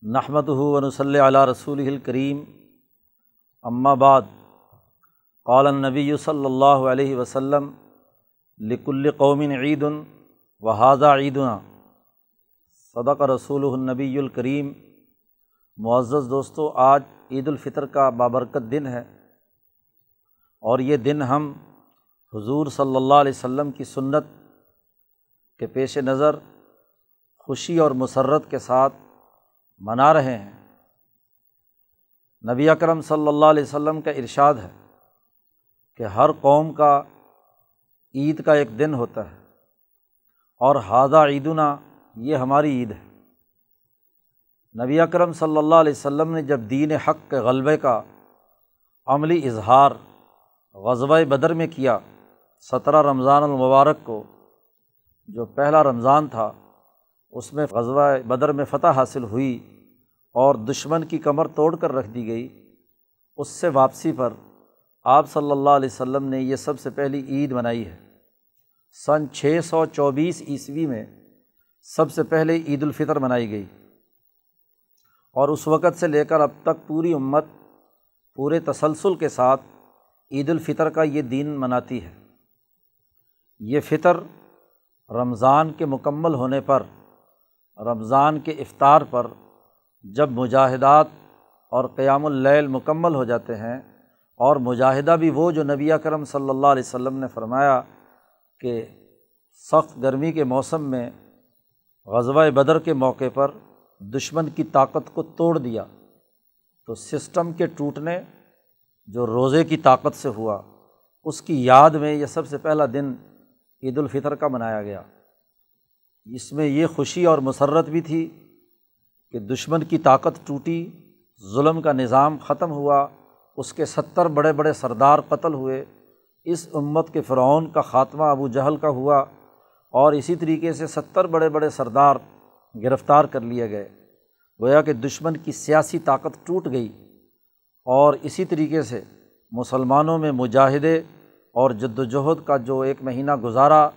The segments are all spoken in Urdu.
نحمدہ ونصلی علی رسولہ الکریم اما بعد قال النبی صلی اللہ علیہ وسلم لکل قوم عید وہذا عیدنا صدق رسولہ النبی الکریم۔ معزز دوستو، آج عید الفطر کا بابرکت دن ہے اور یہ دن ہم حضور صلی اللہ علیہ وسلم کی سنت کے پیش نظر خوشی اور مسرت کے ساتھ منا رہے ہیں۔ نبی اکرم صلی اللہ علیہ وسلم کا ارشاد ہے کہ ہر قوم کا عید کا ایک دن ہوتا ہے اور ھذا عیدنا، یہ ہماری عید ہے۔ نبی اکرم صلی اللہ علیہ وسلم نے جب دین حق کے غلبے کا عملی اظہار غزوہ بدر میں کیا، 17 رمضان المبارک کو جو پہلا رمضان تھا، اس میں غزوہ بدر میں فتح حاصل ہوئی اور دشمن کی کمر توڑ کر رکھ دی گئی۔ اس سے واپسی پر آپ صلی اللہ علیہ وسلم نے یہ سب سے پہلی عید منائی ہے۔ سن 624 عیسوی میں سب سے پہلے عید الفطر منائی گئی اور اس وقت سے لے کر اب تک پوری امت پورے تسلسل کے ساتھ عید الفطر کا یہ دین مناتی ہے۔ یہ فطر رمضان کے مکمل ہونے پر، رمضان کے افطار پر، جب مجاہدات اور قیام اللیل مکمل ہو جاتے ہیں، اور مجاہدہ بھی وہ جو نبی اکرم صلی اللہ علیہ وسلم نے فرمایا کہ سخت گرمی کے موسم میں غزوہ بدر کے موقع پر دشمن کی طاقت کو توڑ دیا، تو سسٹم کے ٹوٹنے جو روزے کی طاقت سے ہوا، اس کی یاد میں یہ سب سے پہلا دن عید الفطر کا منایا گیا۔ اس میں یہ خوشی اور مسرت بھی تھی کہ دشمن کی طاقت ٹوٹی، ظلم کا نظام ختم ہوا، اس کے 70 بڑے بڑے سردار قتل ہوئے، اس امت کے فرعون کا خاتمہ ابو جہل کا ہوا، اور اسی طریقے سے 70 بڑے بڑے سردار گرفتار کر لیے گئے۔ گویا کہ دشمن کی سیاسی طاقت ٹوٹ گئی، اور اسی طریقے سے مسلمانوں میں مجاہدے اور جد و جہد کا جو ایک مہینہ گزارا،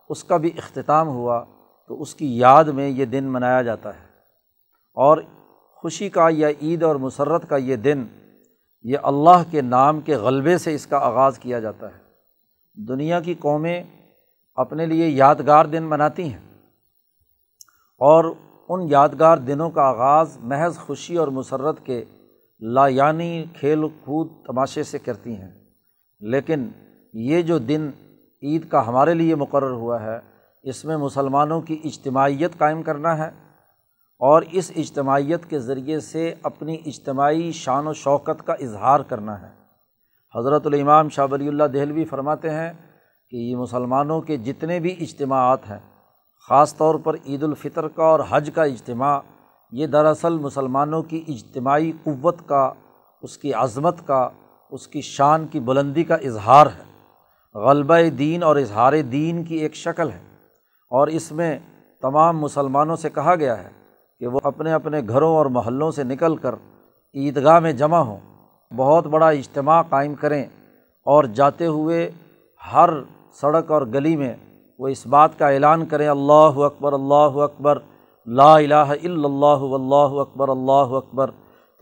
اس کا بھی اختتام ہوا، تو اس کی یاد میں یہ دن منایا جاتا ہے۔ اور خوشی کا یا عید اور مسرت کا یہ دن، یہ اللہ کے نام کے غلبے سے اس کا آغاز کیا جاتا ہے۔ دنیا کی قومیں اپنے لیے یادگار دن مناتی ہیں اور ان یادگار دنوں کا آغاز محض خوشی اور مسرت کے لایعنی کھیل کود تماشے سے کرتی ہیں، لیکن یہ جو دن عید کا ہمارے لیے مقرر ہوا ہے، اس میں مسلمانوں کی اجتماعیت قائم کرنا ہے، اور اس اجتماعیت کے ذریعے سے اپنی اجتماعی شان و شوکت کا اظہار کرنا ہے۔ حضرت الامام شاہ ولی اللہ دہلوی فرماتے ہیں کہ یہ مسلمانوں کے جتنے بھی اجتماعات ہیں، خاص طور پر عید الفطر کا اور حج کا اجتماع، یہ دراصل مسلمانوں کی اجتماعی قوت کا، اس کی عظمت کا، اس کی شان کی بلندی کا اظہار ہے۔ غلبہ دین اور اظہار دین کی ایک شکل ہے، اور اس میں تمام مسلمانوں سے کہا گیا ہے کہ وہ اپنے اپنے گھروں اور محلوں سے نکل کر عیدگاہ میں جمع ہوں، بہت بڑا اجتماع قائم کریں، اور جاتے ہوئے ہر سڑک اور گلی میں وہ اس بات کا اعلان کریں، اللہ اکبر اللہ اکبر، لا الہ الا اللہ واللہ اکبر اللہ اکبر۔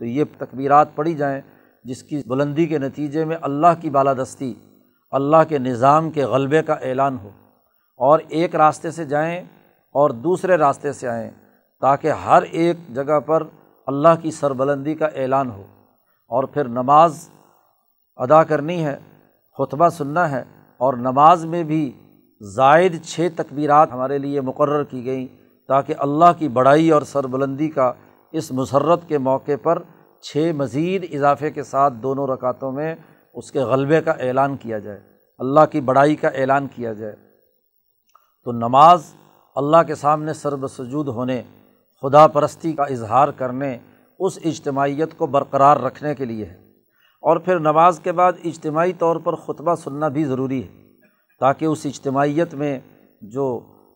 تو یہ تکبیرات پڑھی جائیں، جس کی بلندی کے نتیجے میں اللہ کی بالادستی، اللہ کے نظام کے غلبے کا اعلان ہو، اور ایک راستے سے جائیں اور دوسرے راستے سے آئیں، تاکہ ہر ایک جگہ پر اللہ کی سربلندی کا اعلان ہو۔ اور پھر نماز ادا کرنی ہے، خطبہ سننا ہے، اور نماز میں بھی زائد 6 تکبیرات ہمارے لیے مقرر کی گئیں، تاکہ اللہ کی بڑائی اور سربلندی کا اس مسرت کے موقع پر 6 مزید اضافے کے ساتھ دونوں رکعتوں میں اس کے غلبے کا اعلان کیا جائے، اللہ کی بڑائی کا اعلان کیا جائے۔ تو نماز اللہ کے سامنے سر بسجود ہونے، خدا پرستی کا اظہار کرنے، اس اجتماعیت کو برقرار رکھنے کے لیے ہے۔ اور پھر نماز کے بعد اجتماعی طور پر خطبہ سننا بھی ضروری ہے، تاکہ اس اجتماعیت میں جو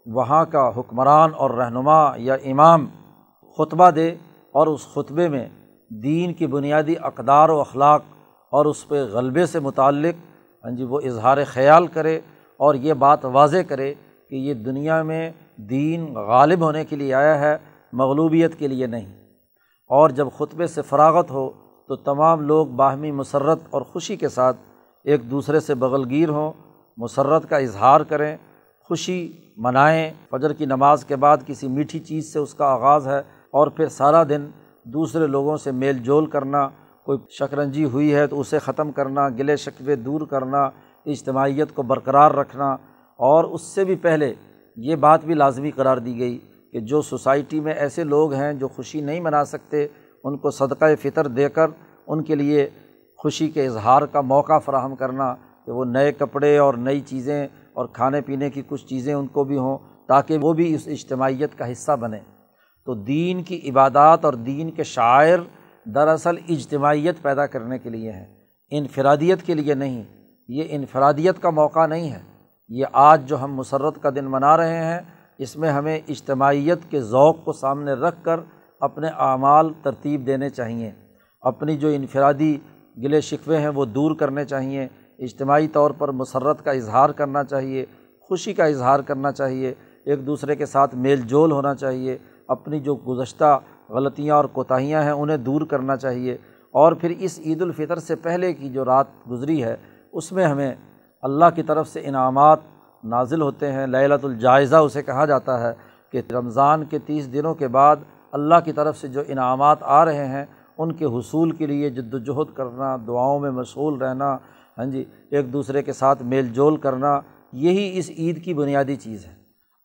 وہاں کا حکمران اور رہنما یا امام خطبہ دے، اور اس خطبے میں دین کی بنیادی اقدار و اخلاق اور اس پہ غلبے سے متعلق وہ اظہار خیال کرے، اور یہ بات واضح کرے کہ یہ دنیا میں دین غالب ہونے کے لیے آیا ہے، مغلوبیت کے لیے نہیں۔ اور جب خطبے سے فراغت ہو تو تمام لوگ باہمی مسرت اور خوشی کے ساتھ ایک دوسرے سے بغل گیر ہوں، مسرت کا اظہار کریں، خوشی منائیں۔ فجر کی نماز کے بعد کسی میٹھی چیز سے اس کا آغاز ہے، اور پھر سارا دن دوسرے لوگوں سے میل جول کرنا، کوئی شکنجی ہوئی ہے تو اسے ختم کرنا، گلے شکوے دور کرنا، اجتماعیت کو برقرار رکھنا۔ اور اس سے بھی پہلے یہ بات بھی لازمی قرار دی گئی کہ جو سوسائٹی میں ایسے لوگ ہیں جو خوشی نہیں منا سکتے، ان کو صدقہ فطر دے کر ان کے لیے خوشی کے اظہار کا موقع فراہم کرنا، کہ وہ نئے کپڑے اور نئی چیزیں اور کھانے پینے کی کچھ چیزیں ان کو بھی ہوں، تاکہ وہ بھی اس اجتماعیت کا حصہ بنیں۔ تو دین کی عبادات اور دین کے شعائر دراصل اجتماعیت پیدا کرنے کے لیے ہیں، انفرادیت کے لیے نہیں۔ یہ انفرادیت کا موقع نہیں ہے۔ یہ آج جو ہم مسرت کا دن منا رہے ہیں، اس میں ہمیں اجتماعیت کے ذوق کو سامنے رکھ کر اپنے اعمال ترتیب دینے چاہیے، اپنی جو انفرادی گلے شکوے ہیں وہ دور کرنے چاہیے، اجتماعی طور پر مسرت کا اظہار کرنا چاہیے، خوشی کا اظہار کرنا چاہیے، ایک دوسرے کے ساتھ میل جول ہونا چاہیے، اپنی جو گزشتہ غلطیاں اور کوتاہیاں ہیں انہیں دور کرنا چاہیے۔ اور پھر اس عید الفطر سے پہلے کی جو رات گزری ہے اس میں ہمیں اللہ کی طرف سے انعامات نازل ہوتے ہیں، لیلۃ الجائزہ اسے کہا جاتا ہے، کہ رمضان کے 30 دنوں کے بعد اللہ کی طرف سے جو انعامات آ رہے ہیں ان کے حصول کے لیے جد و جہد کرنا، دعاؤں میں مشغول رہنا، ایک دوسرے کے ساتھ میل جول کرنا، یہی اس عید کی بنیادی چیز ہے۔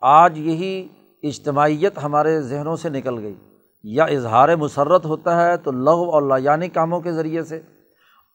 آج یہی اجتماعیت ہمارے ذہنوں سے نکل گئی، یا اظہار مسرت ہوتا ہے تو لغو اور لایانی کاموں کے ذریعے سے،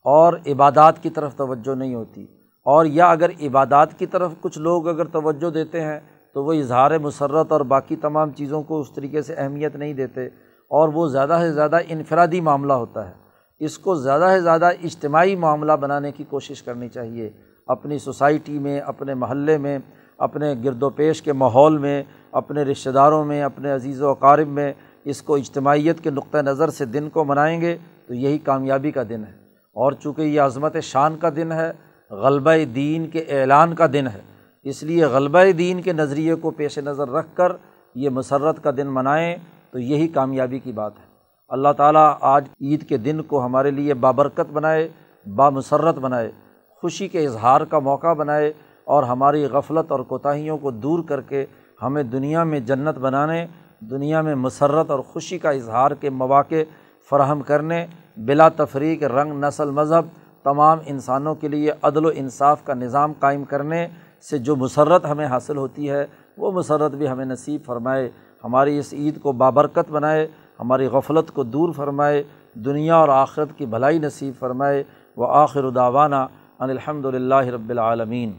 اور عبادات کی طرف توجہ نہیں ہوتی، اور یا اگر عبادات کی طرف کچھ لوگ اگر توجہ دیتے ہیں تو وہ اظہار مسرت اور باقی تمام چیزوں کو اس طریقے سے اہمیت نہیں دیتے، اور وہ زیادہ سے زیادہ انفرادی معاملہ ہوتا ہے۔ اس کو زیادہ سے زیادہ اجتماعی معاملہ بنانے کی کوشش کرنی چاہیے، اپنی سوسائٹی میں، اپنے محلے میں، اپنے گرد و پیش کے ماحول میں، اپنے رشتہ داروں میں، اپنے عزیز و اقارب میں۔ اس کو اجتماعیت کے نقطہ نظر سے دن کو منائیں گے تو یہی کامیابی کا دن ہے۔ اور چونکہ یہ عظمت شان کا دن ہے، غلبہ دین کے اعلان کا دن ہے، اس لیے غلبہ دین کے نظریے کو پیش نظر رکھ کر یہ مسرت کا دن منائیں تو یہی کامیابی کی بات ہے۔ اللہ تعالیٰ آج عید کے دن کو ہمارے لیے بابرکت بنائے، بامسرت بنائے، خوشی کے اظہار کا موقع بنائے، اور ہماری غفلت اور کوتاہیوں کو دور کر کے ہمیں دنیا میں جنت بنانے، دنیا میں مسرت اور خوشی کا اظہار کے مواقع فراہم کرنے، بلا تفریق رنگ، نسل، مذہب، تمام انسانوں کے لیے عدل و انصاف کا نظام قائم کرنے سے جو مسرت ہمیں حاصل ہوتی ہے وہ مسرت بھی ہمیں نصیب فرمائے، ہماری اس عید کو بابرکت بنائے، ہماری غفلت کو دور فرمائے، دنیا اور آخرت کی بھلائی نصیب فرمائے۔ وآخر دعوانا ان الحمد للہ رب العالمین۔